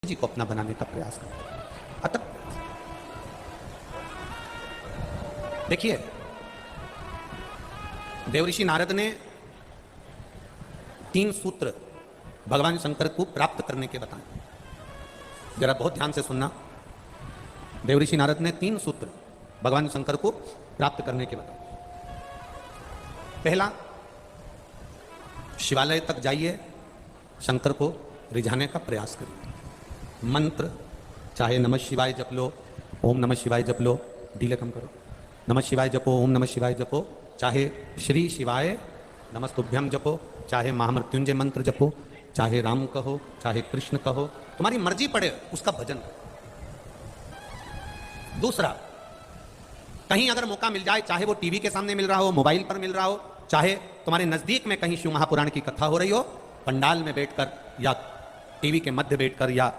जी को अपना बनाने का प्रयास करते हैं। अतः देखिए, देवऋषि नारद ने 3 सूत्र भगवान शंकर को प्राप्त करने के बताए। जरा बहुत ध्यान से सुनना। देवऋषि नारद ने 3 सूत्र भगवान शंकर को प्राप्त करने के बताए। पहला, शिवालय तक जाइए, शंकर को रिझाने का प्रयास करिए। मंत्र चाहे नमः शिवाय जप लो, ओम नमः शिवाय जप लो, डीले कम करो, नमः शिवाय जपो, ओम नमः शिवाय जपो, चाहे श्री शिवाय नमस्तुभ्यम जपो, चाहे महामृत्युंजय मंत्र जपो, चाहे राम कहो, चाहे कृष्ण कहो, तुम्हारी मर्जी पड़े उसका भजन करो। दूसरा, कहीं अगर मौका मिल जाए, चाहे वो टीवी के सामने मिल रहा हो, मोबाइल पर मिल रहा हो, चाहे तुम्हारे नजदीक में कहीं शिव महापुराण की कथा हो रही हो, पंडाल में बैठकर या टीवी के मध्य बैठकर या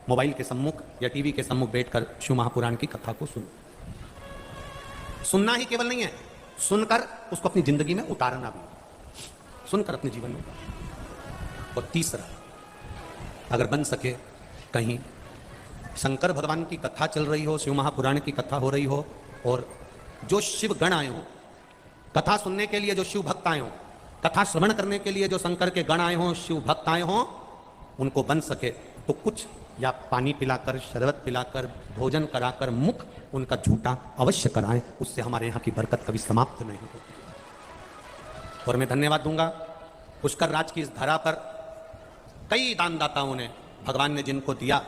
मोबाइल के सम्मुख या टीवी के सम्मुख बैठकर शिव महापुराण की कथा को सुनो। सुनना ही केवल नहीं है, सुनकर उसको अपनी जिंदगी में उतारना भी, सुनकर अपने जीवन में उतारना। और तीसरा, अगर बन सके कहीं शंकर भगवान की कथा चल रही हो, शिव महापुराण की कथा हो रही हो, और जो शिव गण आए हो कथा सुनने के लिए, जो शिव भक्त आए हो कथा श्रवण करने के लिए, जो शंकर के गण आए हो, शिव भक्त आए हो, उनको बन सके तो कुछ या पानी पिलाकर, शरबत पिलाकर, भोजन कराकर मुख उनका झूठा अवश्य कराएं। उससे हमारे यहाँ की बरकत कभी समाप्त नहीं होती। और मैं धन्यवाद दूंगा पुष्कर राज की इस धरा पर कई दानदाताओं ने, भगवान ने जिनको दिया,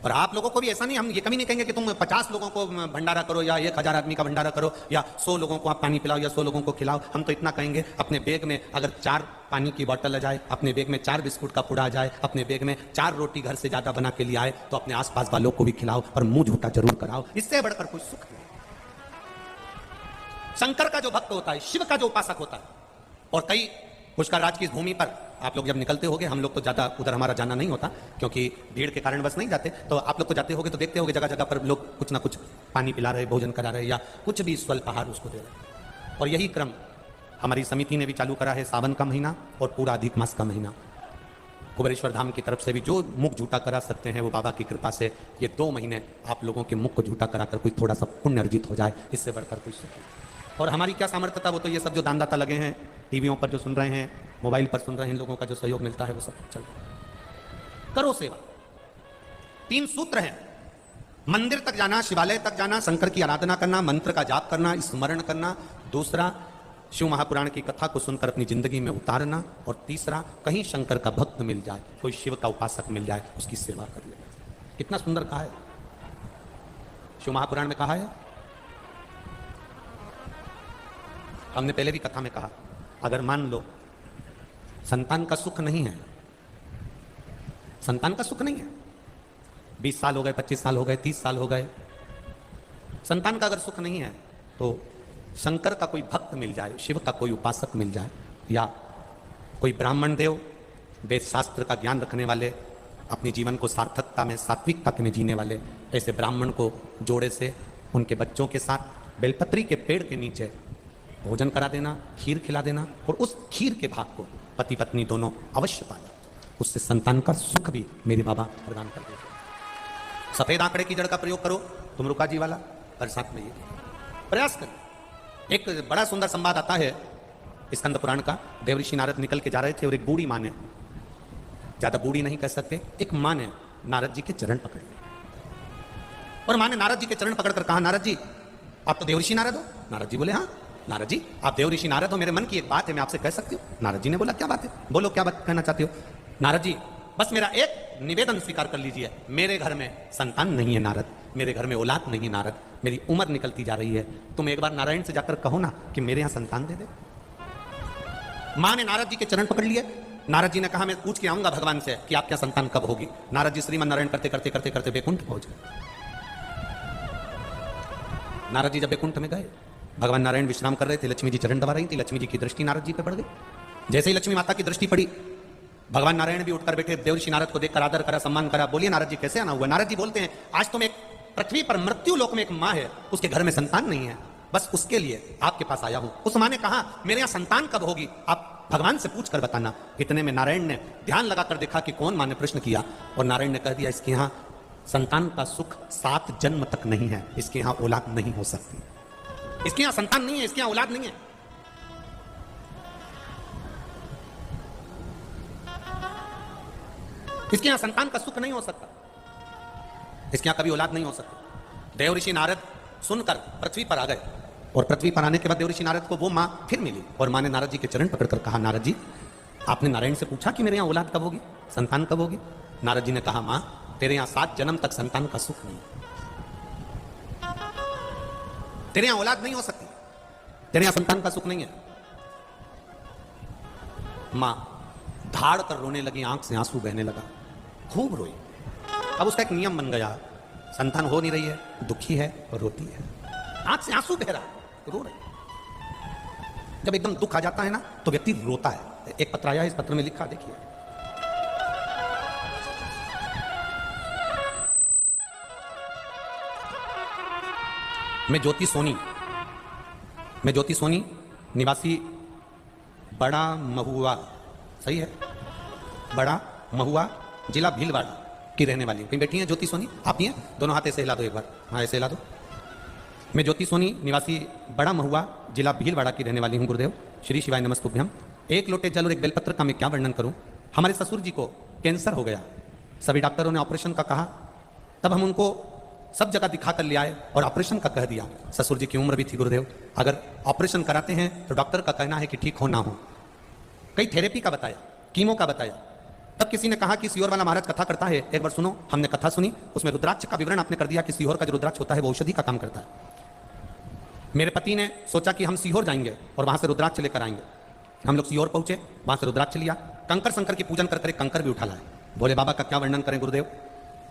और आप लोगों को भी ऐसा नहीं, हम ये कभी नहीं कहेंगे कि तुम 50 लोगों को भंडारा करो या 1000 आदमी का भंडारा करो या 100 लोगों को आप पानी पिलाओ या 100 लोगों को खिलाओ। हम तो इतना कहेंगे, अपने बैग में अगर 4 पानी की बोतल आ जाए, अपने बैग में 4 बिस्कुट का पुड़ा आ जाए, अपने बैग में 4 रोटी घर से ज्यादा बना के लिए आए, तो अपने आसपास वालों को भी खिलाओ और मुंह झूठा जरूर कराओ। इससे बढ़कर कोई सुख नहीं। शंकर का जो भक्त होता है, शिव का जो उपासक होता है, और कई पुष्कर राज की इस भूमि पर आप लोग जब निकलते होगे, हम लोग तो ज्यादा उधर हमारा जाना नहीं होता क्योंकि भीड़ के कारण बस नहीं जाते, तो आप लोग तो जाते होगे तो देखते होगे जगह जगह पर लोग कुछ ना कुछ पानी पिला रहे, भोजन करा रहे, या कुछ भी स्वल्प आहार उसको दे रहे। और यही क्रम हमारी समिति ने भी चालू करा है। सावन का महीना और पूरा अधिक मास का महीना, कुबेरेश्वर धाम की तरफ से भी जो मुख झूठा करा सकते हैं वो बाबा की कृपा से ये 2 महीने आप लोगों के मुख को झूठा कराकर कोई थोड़ा सा पुण्य अर्जित हो जाए, इससे बढ़कर कुछ सुख। और हमारी क्या सामर्थ्य था, वो तो ये सब जो दानदाता लगे हैं, टीवियों पर जो सुन रहे हैं, मोबाइल पर सुन रहे हैं, इन लोगों का जो सहयोग मिलता है वो सब चल करो सेवा। 3 सूत्र हैं, मंदिर तक जाना, शिवालय तक जाना, शंकर की आराधना करना, मंत्र का जाप करना, स्मरण करना। दूसरा, शिव महापुराण की कथा को सुनकर अपनी जिंदगी में उतारना। और तीसरा, कहीं शंकर का भक्त मिल जाए, कोई शिव का उपासक मिल जाए, उसकी सेवा कर ले। कितना सुंदर कहा है शिव महापुराण में, कहा है। हमने पहले भी कथा में कहा, अगर मान लो संतान का सुख नहीं है, संतान का सुख नहीं है, 20 साल हो गए, 25 साल हो गए, 30 साल हो गए, संतान का अगर सुख नहीं है, तो शंकर का कोई भक्त मिल जाए, शिव का कोई उपासक मिल जाए, या कोई ब्राह्मण देव, वेद शास्त्र का ज्ञान रखने वाले, अपने जीवन को सार्थकता में, सात्विकता में जीने वाले, ऐसे ब्राह्मण को जोड़े से उनके बच्चों के साथ बेलपत्री के पेड़ के नीचे भोजन करा देना, खीर खिला देना, और उस खीर के भाग को पति पत्नी दोनों अवश्य पालें। उससे संतान का सुख भी मेरे बाबा प्रदान कर देते। सफेद आंकड़े की जड़ का प्रयोग करो, तुम रुका जी वाला, बरसात में ये प्रयास करो। एक बड़ा सुंदर संवाद आता है स्कंद पुराण का। देवऋषि नारद निकल के जा रहे थे और एक बूढ़ी माँ ने, ज्यादा बूढ़ी नहीं कह सकते, एक माँ ने नारद जी के चरण पकड़ लिए। और माँ ने नारद जी के चरण पकड़कर कहा, नारद जी आप तो देवऋषि नारद हो। नारद जी बोले, हाँ नारद जी आप देवऋषि नारद हो, मेरे मन की एक बात है, मैं आपसे कह सकती हूँ। नारद जी ने बोला, क्या बात है, बोलो क्या बात कहना चाहते हो। नारद जी बस मेरा एक निवेदन स्वीकार कर लीजिए, मेरे घर में संतान नहीं है नारद, मेरे घर में औलाद नहीं है नारद, मेरी उम्र निकलती जा रही है, तुम एक बार नारायण से जाकर कहो ना कि मेरे यहाँ संतान दे दे। माँ ने नारद जी के चरण पकड़ लिए। नारद जी ने कहा, मैं पूछ के आऊंगा भगवान से कि आपके संतान कब होगी। नारद जी श्रीमन नारायण करते करते करते करते बैकुंठ पहुंच गए। नारद जी जब बैकुंठ में गए, भगवान नारायण विश्राम कर रहे थे, लक्ष्मी जी चरण दबा रही थी, लक्ष्मी जी की दृष्टि नारद जी पे पड़ गई। जैसे ही लक्ष्मी माता की दृष्टि पड़ी, भगवान नारायण भी उठकर बैठे, देवऋषि नारद को देखकर आदर करा, सम्मान करा। बोलिए नारद जी कैसे आना हुआ। नारद जी बोलते हैं, आज तुम एक पृथ्वी पर मृत्यु लोक में एक माँ है, उसके घर में संतान नहीं है, बस उसके लिए आपके पास आया हूं। उस माँ ने कहा, मेरे यहाँ संतान कब होगी, आप भगवान से पूछ कर बताना। इतने में नारायण ने ध्यान लगाकर देखा कि कौन माँ ने प्रश्न किया, और नारायण ने कह दिया इसके यहाँ संतान का सुख 7 जन्म तक नहीं है, इसके यहाँ औलाद नहीं हो सकती, इसके यहाँ संतान नहीं है, इसके यहाँ औलाद नहीं है। इसके यहाँ संतान का सुख नहीं हो सकता, इसके यहाँ कभी औलाद नहीं हो सकती। देव ऋषि नारद सुनकर पृथ्वी पर आ गए, और पृथ्वी पर आने के बाद देव ऋषि नारद को वो माँ फिर मिली, और माँ ने नारद जी के चरण पकड़कर कहा, नारद जी आपने नारायण से पूछा कि मेरे यहाँ औलाद कब होगी, संतान कब होगी? नारद जी ने कहा, माँ तेरे यहाँ 7 जन्म तक संतान का सुख नहीं, तेरे यहाँ औलाद नहीं हो सकती, तेरे यहाँ संतान का सुख नहीं है। माँ धाड़ कर रोने लगी, आंख से आंसू बहने लगा, खूब रोई। अब उसका एक नियम बन गया, संतान हो नहीं रही है, दुखी है और रोती है, आंख से आंसू बह रहा है, रो रही। जब एकदम दुख आ जाता है ना तो व्यक्ति रोता है। एक पत्र आया, इस पत्र में लिखा, देखिए, मैं ज्योति सोनी निवासी बड़ा महुआ, सही है, बड़ा महुआ जिला भीलवाड़ा की रहने वाली हूं। कहीं बैठी हैं ज्योति सोनी? आप ही हैं? दोनों हाथ ऐसे हिला दो एक बार, हाँ ऐसे हिला दो। मैं ज्योति सोनी निवासी बड़ा महुआ जिला भीलवाड़ा की रहने वाली हूँ गुरुदेव। श्री शिवाय नमस्तुभ्यम। एक लोटे जल और एक बेलपत्र का मैं क्या वर्णन करूं। हमारे ससुर जी को कैंसर हो गया, सभी डॉक्टरों ने ऑपरेशन का कहा, तब हम उनको सब जगह दिखा कर ले आए और ऑपरेशन का कह दिया। ससुर जी की उम्र भी थी गुरुदेव, अगर ऑपरेशन कराते हैं तो डॉक्टर का कहना है कि ठीक हो ना हो। कई थेरेपी का बताया, कीमो का बताया, तब किसी ने कहा कि सीहोर वाला महाराज कथा करता है, एक बार सुनो। हमने कथा सुनी, उसमें रुद्राक्ष का विवरण आपने कर दिया कि सीहोर का जो रुद्राक्ष होता है वो औषधि का काम करता है। मेरे पति ने सोचा कि हम सीहोर जाएंगे और वहां से रुद्राक्ष लेकर आएंगे। हम लोग सीहोर पहुंचे, वहां से रुद्राक्ष लिया, कंकर शंकर की पूजन कर कंकर भी उठा लाए। भोले बाबा का क्या वर्णन करें गुरुदेव।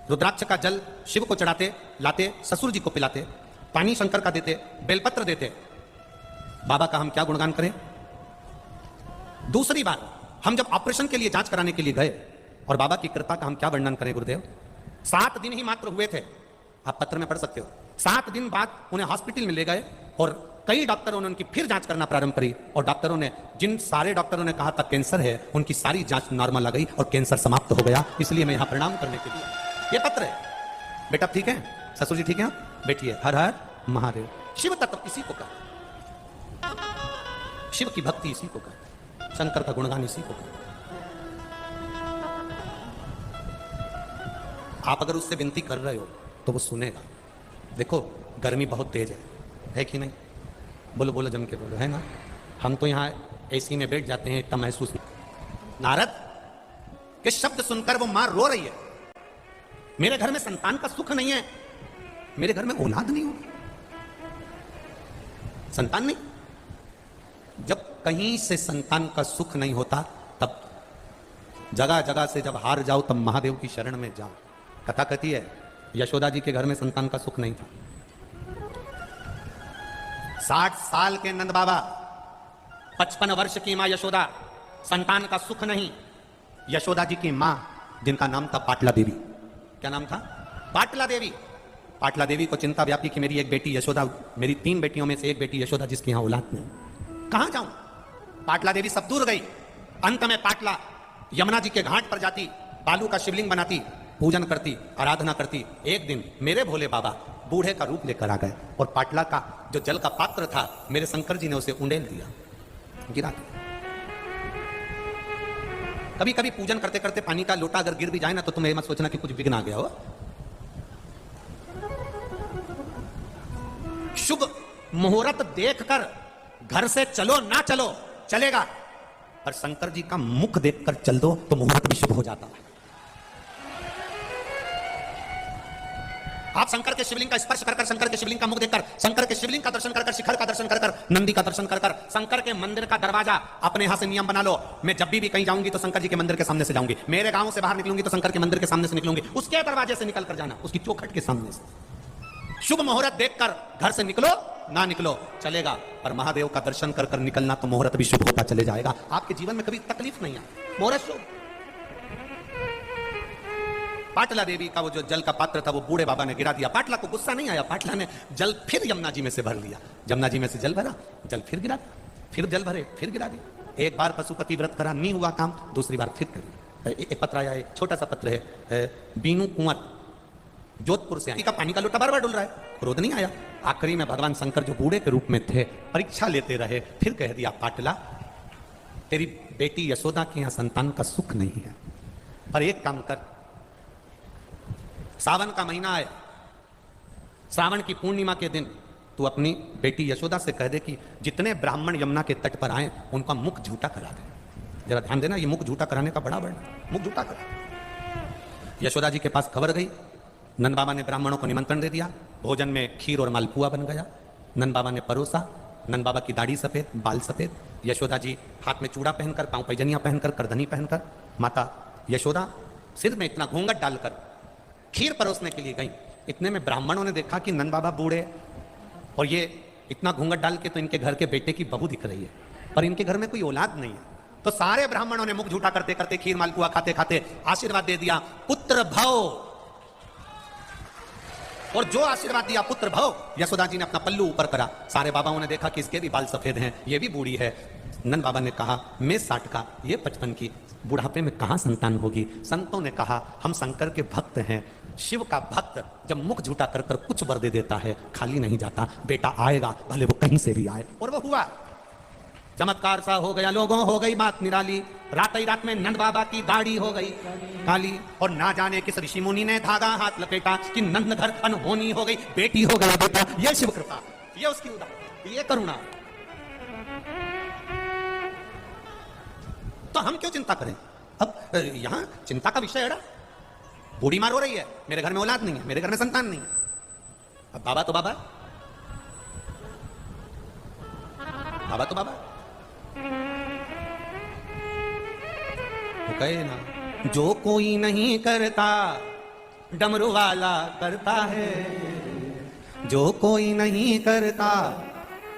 रुद्राक्ष का जल शिव को चढ़ाते, लाते, ससुर जी को पिलाते, पानी शंकर का देते, बेलपत्र देते। बाबा का हम क्या गुणगान करें। दूसरी बार हम जब ऑपरेशन के लिए जांच कराने के लिए गए और बाबा की कृपा का हम क्या वर्णन करें गुरुदेव। 7 दिन ही मात्र हुए थे, आप पत्र में पढ़ सकते हो। 7 दिन बाद उन्हें हॉस्पिटल में ले गए और कई डॉक्टरों ने उनकी फिर जांच करना प्रारंभ करी, और डॉक्टरों ने, जिन सारे डॉक्टरों ने कहा था कैंसर है, उनकी सारी जांच नॉर्मल आ गई और कैंसर समाप्त हो गया। इसलिए मैं यहां प्रणाम करने के लिए, ये पत्र है। बेटा ठीक है, ससुर जी ठीक है, बैठिए। हर हर महादेव। शिव तत्व इसी को कहते, शिव की भक्ति इसी को कहते, शंकर का गुणगान इसी को कहते। आप अगर उससे विनती कर रहे हो तो वो सुनेगा। देखो गर्मी बहुत तेज है कि नहीं? बोलो बोलो, जम के बोलो, है ना? हम तो यहाँ एसी में बैठ जाते हैं, इतना महसूस नहीं। नारद के शब्द सुनकर वो मां रो रही है, मेरे घर में संतान का सुख नहीं है, मेरे घर में औलाद नहीं होगी, संतान नहीं। जब कहीं से संतान का सुख नहीं होता तब जगह जगह से जब हार जाओ तब महादेव की शरण में जाओ। कथा कहती है यशोदा जी के घर में संतान का सुख नहीं था। 60 साल के नंद बाबा, 55 वर्ष की मां यशोदा, संतान का सुख नहीं। यशोदा जी की मां जिनका नाम था पाटला देवी, क्या नाम था? पाटला देवी। पाटला देवी को चिंता व्यापी कि मेरी एक बेटी यशोदा, मेरी 3 बेटियों में से एक बेटी यशोदा जिसकी यहां औलाद नहीं, कहां जाऊं? पाटला देवी सब दूर गई। अंत में पाटला यमुना जी के घाट पर जाती, बालू का शिवलिंग बनाती, पूजन करती, आराधना करती। एक दिन मेरे भोले बाबा बूढ़े का रूप लेकर आ गए और पाटला का जो जल का पात्र था मेरे शंकर जी ने उसे उंडेल दिया, गिरा दिया। कभी कभी पूजन करते करते पानी का लोटा अगर गिर भी जाए ना तो तुम्हें मत सोचना कि कुछ विघ्न आ गया हो। शुभ मुहूर्त देखकर घर से चलो ना चलो चलेगा, पर शंकर जी का मुख देखकर चल दो तो मुहूर्त भी शुभ हो जाता है। आप शंकर के शिवलिंग का स्पर्श कर, शंकर के शिवलिंग का मुख देखकर, शंकर के शिवलिंग का दर्शन कर, शिखर का दर्शन कर, नंदी का दर्शन कर, शंकर के मंदिर का दरवाजा अपने यहां से नियम बना लो। मैं जब भी कहीं जाऊंगी तो शंकर जी के मंदिर के सामने से जाऊंगी। मेरे गांव से बाहर निकलूंगी तो शंकर के मंदिर के सामने से निकलूंगी, उसके दरवाजे से निकल कर जाना, उसकी चौखट के सामने से। शुभ मुहूर्त देखकर घर से निकलो ना निकलो चलेगा, पर महादेव का दर्शन कर निकलना तो मुहूर्त भी शुभ होता चले जाएगा। आपके जीवन में कभी तकलीफ नहीं आई, मुहूर्त शुभ। पाटला देवी का वो जो जल का पात्र था वो बूढ़े बाबा ने गिरा दिया। पाटला को गुस्सा नहीं आया, पाटला ने जल फिर यमुना जी में से भर लिया। यमुना जी में से जल भरा, जल फिर गिरा दिया, फिर जल भरे, फिर गिरा दिया। एक बार पशुपति व्रत करा, नहीं हुआ काम, दूसरी बार फिर करी। एक पत्र आया, एक छोटा सा पत्र है, बीनू कुंवर जोधपुर से का पानी का लोटा बार बार डुल रहा है, क्रोध नहीं आया। आखिरी में भगवान शंकर जो बूढ़े के रूप में थे, परीक्षा लेते रहे, फिर कह दिया पाटला तेरी बेटी यशोदा के यहां संतान का सुख नहीं है, पर एक काम कर, सावन का महीना है, श्रावण की पूर्णिमा के दिन तू अपनी बेटी यशोदा से कह दे कि जितने ब्राह्मण यमुना के तट पर आए उनका मुख झूठा करा दे। जरा ध्यान देना, ये मुख झूठा कराने का बड़ा मुख झूठा करा। यशोदा जी के पास खबर गई, नंद बाबा ने ब्राह्मणों को निमंत्रण दे दिया, भोजन में खीर और मालपुआ बन गया। नंद बाबा ने परोसा, नंद बाबा की दाढ़ी सफेद, बाल सफेद, यशोदा जी हाथ में चूड़ा पहनकर, पांव पैजनिया पहनकर, करधनी पहनकर, माता यशोदा सिर में इतना घूंघट डालकर खीर परोसने के लिए गई। इतने में ब्राह्मणों ने देखा कि नंद बाबा बूढ़े और ये इतना घूंघट डाल के तो इनके घर के बेटे की बहू दिख रही है, पर इनके घर में कोई औलाद नहीं है। तो सारे ब्राह्मणों ने मुख झूठा करते करते, खीर मालपुआ खाते खाते आशीर्वाद दे दिया, पुत्र भव। और जो आशीर्वाद दिया पुत्र भव, यशोदा जी ने अपना पल्लू ऊपर करा। सारे बाबाओं ने देखा कि इसके भी बाल सफेद हैं, ये भी बूढ़ी है। नंद बाबा ने कहा मैं 60 का, ये 55 की, बुढ़ापे में कहां संतान होगी। संतों ने कहा हम शंकर के भक्त हैं, शिव का भक्त जब मुख झूठा कर कर कुछ वर दे देता है खाली नहीं जाता, बेटा आएगा भले वो कहीं से भी आए। और वो हुआ, चमत्कार सा हो गया, लोगों हो गई बात निराली। रात ही रात में नंद बाबा की दाढ़ी हो गई काली, और ना जाने किस ऋषि मुनि ने धागा हाथ लपेटा कि नंद घर अनहोनी हो गई, बेटी हो गया बेटा। ये शिव कृपा, ये उसकी उदार, ये करुणा। तो हम क्यों चिंता करें? अब यहां चिंता का विषय है, बूढ़ी मार हो रही है, मेरे घर में औलाद नहीं है, मेरे घर में संतान नहीं है। अब बाबा तो बाबा, बाबा तो बाबा तो कहे ना, जो कोई नहीं करता डमरू वाला करता है, जो कोई नहीं करता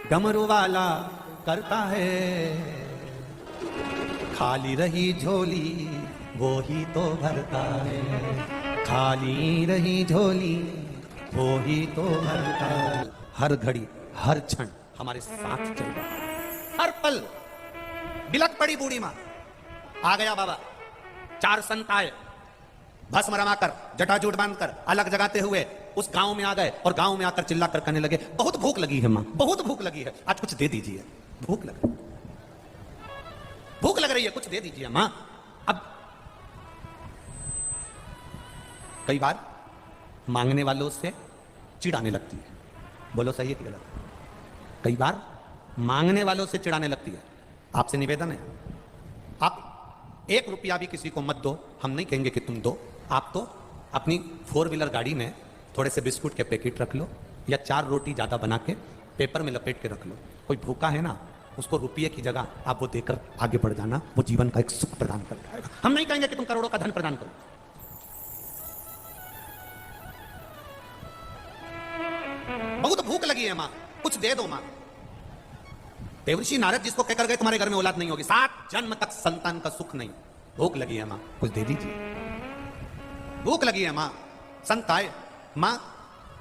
डमरू वाला करता है। खाली रही झोली वो ही तो भरता है, खाली रही झोली वो ही तो भरता है। हर घड़ी हर क्षण हमारे साथ चल रहा है, हर पल। बिलक पड़ी बूढ़ी मां, आ गया बाबा, 4 संत आए, भस्म रमाकर, जटाजूट बांधकर, अलग जगाते हुए उस गांव में आ गए, और गांव में आकर चिल्लाकर कहने लगे बहुत भूख लगी है मां, बहुत भूख लगी है, आज कुछ दे दीजिए, भूख लग रही, भूख लग रही है, कुछ दे दीजिए मां। अब कई बार मांगने वालों से चिढ़ाने लगती है, बोलो सही है कि गलत? कई बार मांगने वालों से चिढ़ाने लगती है। आपसे निवेदन है, आप 1 रुपया भी किसी को मत दो, हम नहीं कहेंगे कि तुम दो, आप तो अपनी 4 व्हीलर गाड़ी में थोड़े से बिस्कुट के पैकेट रख लो, या 4 रोटी ज्यादा बना के पेपर में लपेट के रख लो। कोई भूखा है ना, उसको रुपये की जगह आप वो देकर आगे बढ़ जाना, वो जीवन का एक सुख प्रदान कर पाएगा। हम नहीं कहेंगे कि तुम करोड़ों का धन प्रदान करो। बहुत भूख लगी है मां, कुछ दे दो मां। देवर्षि नारद जिसको कहकर गए तुम्हारे घर में औलाद नहीं होगी, 7 जन्म तक संतान का सुख नहीं, भूख लगी है मां, कुछ दे दीजिए, भूख लगी है मां। संत आए, मां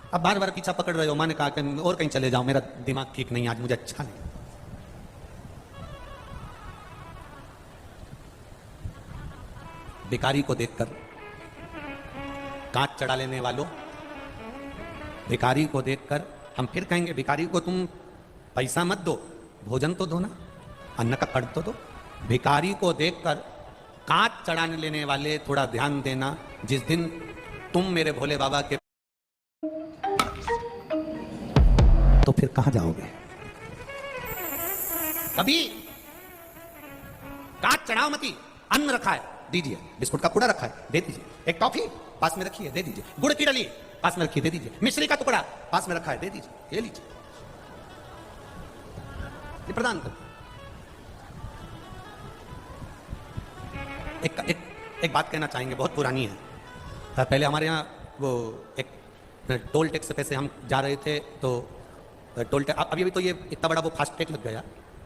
अब बार बार पीछा पकड़ रहे हो। मां ने कहा कि और कहीं चले जाओ, मेरा दिमाग ठीक नहीं, आज मुझे अच्छा नहीं। भिखारी को देखकर, कांच चढ़ा लेने वालों, भिखारी को देखकर हम फिर कहेंगे भिखारी को तुम पैसा मत दो, भोजन तो दो ना, अन्न का कड़ तो दो। भिखारी को देखकर कांच चढ़ाने लेने वाले थोड़ा ध्यान देना, जिस दिन तुम मेरे भोले बाबा के तो फिर कहां जाओगे? कभी कांच चढ़ाओ मती, अन्न रखा है दीजिए, बिस्कुट का कूड़ा रखा है दे दीजिए, एक टॉफी पास में रखी है दे दीजिए, गुड़ की डली पास में रखी है दे दीजिए, मिश्री का टुकड़ा पास में रखा है दे दीजिए, ये लीजिए, ये प्रदान करो। एक बात कहना चाहेंगे, बहुत पुरानी है। पहले हमारे यहाँ वो एक टोल टैक्स से पैसे हम जा रहे थे, तो टोल टैक्स अभी तो ये इतना बड़ा वो फास्ट टैग लग गया।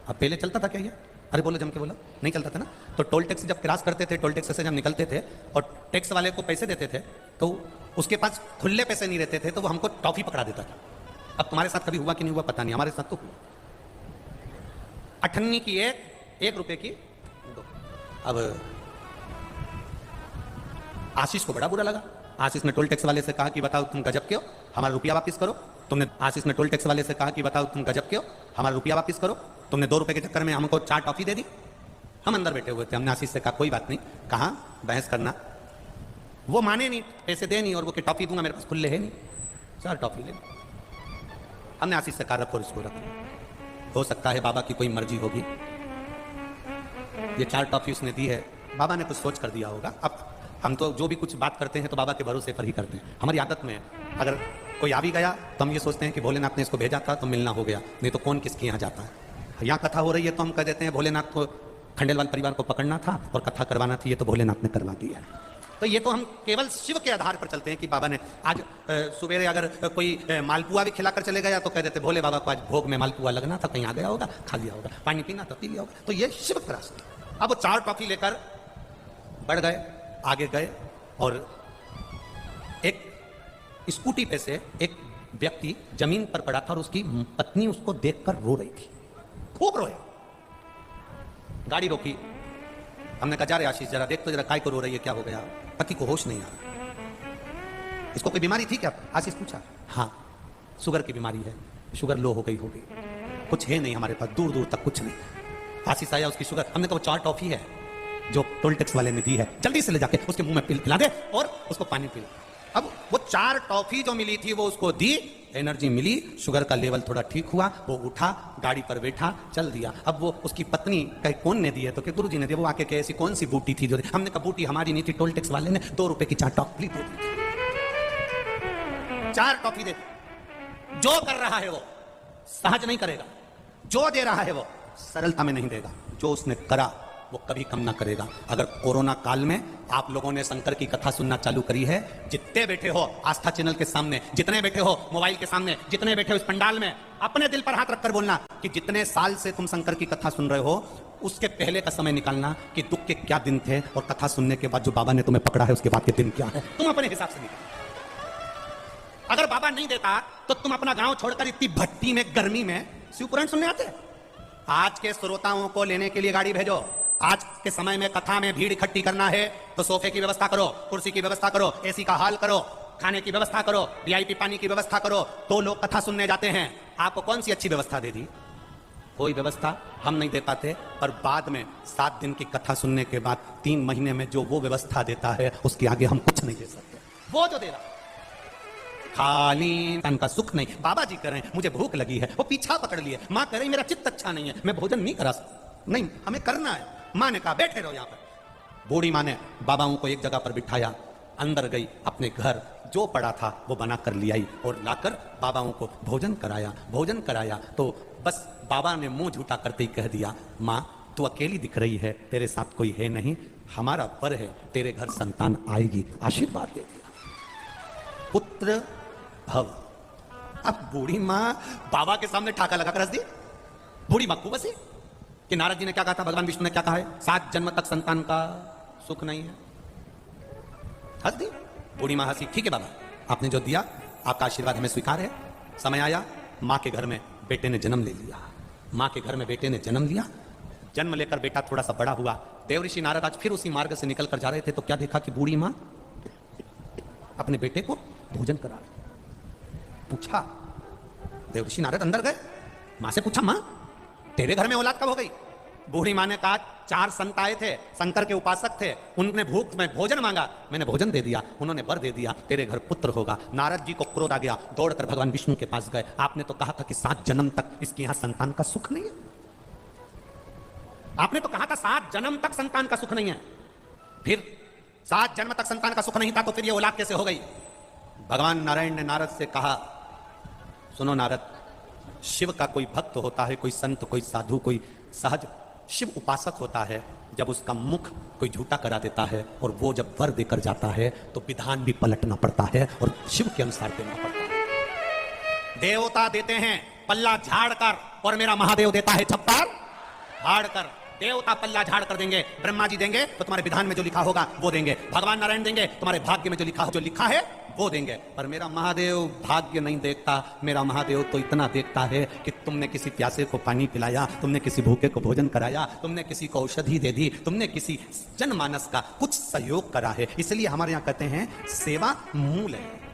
अब पहले चलता था क्या ये? अरे बोलो जम के बोलो, नहीं चलता था ना। तो टोल टैक्स जब क्रॉस करते थे, टोल टैक्स से जब निकलते थे और टैक्स वाले को पैसे देते थे, तो उसके पास खुले पैसे नहीं रहते थे, तो वो हमको टॉफी पकड़ा देता था। अब तुम्हारे साथ कभी हुआ कि नहीं हुआ पता नहीं, हमारे साथ तो हुआ। 98 की 1 रुपए की 2। अब आशीष को बड़ा बुरा लगा। आशीष ने टोल टैक्स वाले से कहा कि बताओ तुम गजब के हो, हमारा रुपया वापस करो। आशीष ने टोल टैक्स वाले से कहा कि बताओ तुम गजब के हो, हमारा रुपया वापस करो। तुमने 2 रुपए के चक्कर में हमको 4 टॉफी दे दी। हम अंदर बैठे हुए थे, हमने आशीष से कहा कोई बात नहीं, कहाँ बहस करना। वो माने नहीं, पैसे दे नहीं, और वो कि टॉफी दूंगा, मेरे पास खुले है नहीं, 4 टॉफी ले। हमने आशीष से कहा रखो इसको, रखो, हो सकता है बाबा की कोई मर्जी होगी। ये 4 टॉफी उसने दी है, बाबा ने कुछ सोच कर दिया होगा। अब हम तो जो भी कुछ बात करते हैं तो बाबा के भरोसे पर ही करते हैं, हमारी आदत में है। अगर कोई आ भी गया तो हम ये सोचते हैं कि भोलेनाथ ने इसको भेजा था तो मिलना हो गया, नहीं तो कौन किसके यहाँ जाता है। यहाँ कथा हो रही है तो हम कह देते हैं भोलेनाथ को, खंडेलवाल परिवार को पकड़ना था और कथा करवाना थी, ये तो भोलेनाथ ने करवा दिया। तो ये तो हम केवल शिव के आधार पर चलते हैं कि बाबा ने आज सवेरे अगर कोई मालपुआ भी खिलाकर चले गया तो कह देते भोले बाबा को आज भोग में मालपुआ लगना था, कहीं आ गया होगा, खा लिया होगा, पानी पीना था, पी लिया होगा। तो ये शिव का रास्ता। अब वो 4 टॉफी लेकर बढ़ गए, आगे गए, और एक स्कूटी पे से एक व्यक्ति जमीन पर पड़ा था और उसकी पत्नी उसको देखकर रो रही थी, खूब रोए। गाड़ी रोकी, हमने कहा जा रे आशीष जरा देख तो जरा, काय को रो रही है, क्या हो गया? पति को होश नहीं आ रहा। इसको कोई बीमारी थी क्या? आशीष पूछा। हाँ, शुगर की बीमारी है, शुगर लो हो गई होगी, कुछ है नहीं हमारे पास, दूर दूर तक कुछ नहीं। आशीष आया, उसकी शुगर, हमने कहा वो 4 टॉफी है जो टोल टैक्स वाले ने दी है, जल्दी से ले जाके उसके मुंह में पिला दे और उसको पानी पिला। अब वो 4 टॉफी जो मिली थी वो उसको दी, एनर्जी मिली, शुगर का लेवल थोड़ा ठीक हुआ, वो उठा, गाड़ी पर बैठा, चल दिया। अब वो उसकी पत्नी कहे कौन ने दी है, तो गुरु जी ने दी। वो आके कहे ऐसी कौन सी बूटी थी जो दी? हमने कहा बूटी हमारी नहीं थी, टोल टैक्स वाले ने 2 रुपए की 4 टॉफी दे दी। 4 टॉफी दे। जो कर रहा है वो सहज नहीं करेगा, जो दे रहा है वो सरलता में नहीं देगा, जो उसने करा वो कभी कम ना करेगा। अगर कोरोना काल में आप लोगों ने शंकर की कथा सुनना चालू करी है, जितने बैठे हो आस्था चैनल के सामने, जितने बैठे हो मोबाइल के सामने, जितने बैठे हो इस पंडाल में, अपने दिल पर हाथ रखकर बोलना कि जितने साल से तुम शंकर की कथा सुन रहे हो, उसके पहले का समय निकालना कि दुख के क्या दिन थे, और कथा सुनने के बाद जो बाबा ने तुम्हें पकड़ा है उसके बाद के दिन क्या है, तुम अपने हिसाब से निकालो। अगर बाबा नहीं देता तो तुम अपना गांव छोड़कर इतनी भट्टी में, गर्मी में शिवपुराण सुनने आते। आज के श्रोताओं को लेने के लिए गाड़ी भेजो। आज के समय में कथा में भीड़ इकट्ठी करना है तो सोफे की व्यवस्था करो, कुर्सी की व्यवस्था करो, एसी का हाल करो, खाने की व्यवस्था करो, वीआईपी पानी की व्यवस्था करो, तो लोग कथा सुनने जाते हैं। आपको कौन सी अच्छी व्यवस्था दे दी? कोई व्यवस्था हम नहीं दे पाते, पर बाद में 7 दिन की कथा सुनने के बाद 3 महीने में जो वो व्यवस्था देता है उसके आगे हम कुछ नहीं दे सकते। वो जो दे रहा खाली तन का सुख नहीं। बाबा जी कह रहे हैं मुझे भूख लगी है, वो पीछा पकड़ लिए, माँ कह रही मेरा चित्त अच्छा नहीं है, मैं भोजन नहीं करा सकता, नहीं हमें करना है। माँ ने कहा बैठे रहो यहाँ पर। बूढ़ी माँ ने बाबाओं को एक जगह पर बिठाया, अंदर गई, अपने घर जो पड़ा था वो बना कर ले आई और लाकर बाबाओं को भोजन कराया। भोजन कराया तो बस बाबा ने मुंह झूठा करते ही कह दिया, माँ तू अकेली दिख रही है, तेरे साथ कोई है नहीं, हमारा वर है, तेरे घर संतान आएगी, आशीर्वाद दे दिया, पुत्र भव। अब बूढ़ी माँ बाबा के सामने ठाका लगाकर हंस दी। बूढ़ी माँ खूब हंसी कि नारद जी ने क्या कहा था, भगवान विष्णु ने क्या कहा है, 7 जन्म तक संतान का सुख नहीं है। हंस दी बूढ़ी माँ, हंसी। ठीक है बाबा, आपने जो दिया आपका आशीर्वाद हमें स्वीकार है। समय आया, माँ के घर में बेटे ने जन्म ले लिया। माँ के घर में बेटे ने जन्म लिया। जन्म लेकर बेटा थोड़ा सा बड़ा हुआ। देवऋषि नारद आज फिर उसी मार्ग से निकल कर जा रहे थे तो क्या देखा कि बूढ़ी माँ अपने बेटे को भोजन करा रही। पूछा, देवऋषि नारद अंदर गए, माँ से पूछा, माँ तेरे घर में औलाद कब हो गई? बूढ़ी माँ ने कहा 4 संत आए थे, शंकर के उपासक थे, उन्होंने भूख में भोजन मांगा, मैंने भोजन दे दिया, उन्होंने वर दे दिया, तेरे घर पुत्र होगा। नारद जी को क्रोध आ गया, दौड़कर भगवान विष्णु के पास गए। आपने तो कहा था कि 7 जन्म तक इसके यहाँ संतान का सुख नहीं है, आपने तो कहा था 7 जन्म तक संतान का सुख नहीं है, फिर 7 जन्म तक संतान का सुख नहीं था तो फिर ये औलाद कैसे हो गई? भगवान नारायण ने नारद से कहा, सुनो नारद, शिव का कोई भक्त होता है, कोई संत, कोई साधु, कोई सहज शिव उपासक होता है, जब उसका मुख कोई झूठा करा देता है और वो जब वर देकर जाता है तो विधान भी पलटना पड़ता है और शिव के अनुसार देना पड़ता है। देवता देते हैं पल्ला झाड़ कर और मेरा महादेव देता है छप्पर फाड़ कर। देवता पल्ला झाड़ कर देंगे, ब्रह्मा जी देंगे तो तुम्हारे विधान में जो लिखा होगा वो देंगे, भगवान नारायण देंगे तुम्हारे भाग्य में जो लिखा है वो देंगे। पर मेरा महादेव भाग्य नहीं देखता, मेरा महादेव तो इतना देखता है कि तुमने किसी प्यासे को पानी पिलाया, तुमने किसी भूखे को भोजन कराया, तुमने किसी को औषधि दे दी, तुमने किसी जनमानस का कुछ सहयोग करा है। इसलिए हमारे यहाँ कहते हैं सेवा मूल है।